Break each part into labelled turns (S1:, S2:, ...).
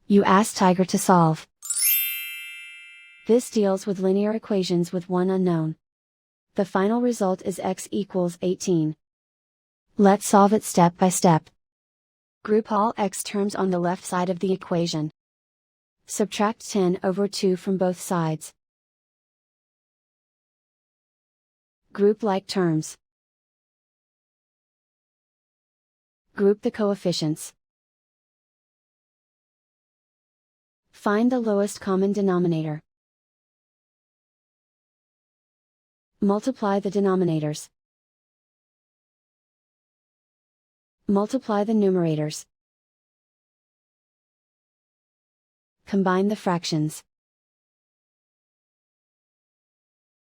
S1: You ask Tiger to solve. This deals with linear equations with one unknown. The final result is x equals 18. Let's solve it step by step. Group all x terms on the left side of the equation. Subtract 10 over 2 from both sides. Group like terms. Group the coefficients. Find the lowest common denominator. Multiply the denominators. Multiply the numerators. Combine the fractions.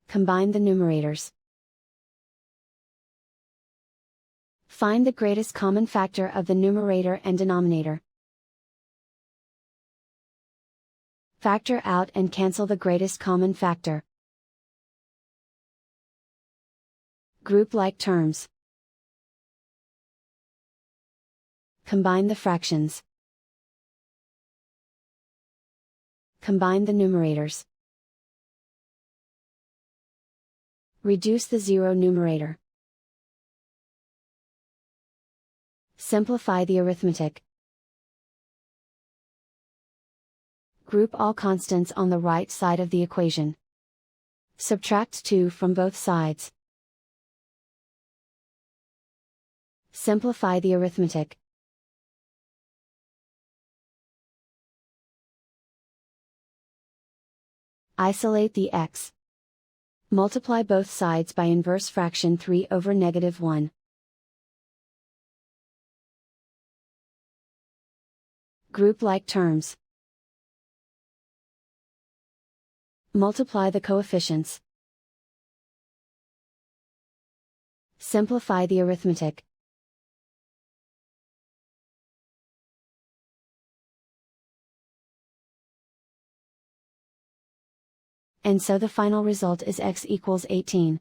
S1: Combine the numerators. Find the greatest common factor of the numerator and denominator. Factor out and cancel the greatest common factor. Group like terms. Combine the fractions. Combine the numerators. Reduce the zero numerator. Simplify the arithmetic. Group all constants on the right side of the equation. Subtract 2 from both sides. Simplify the arithmetic. Isolate the x. Multiply both sides by inverse fraction 3 over -1. Group like terms. Multiply the coefficients. Simplify the arithmetic. And so the final result is x equals 18.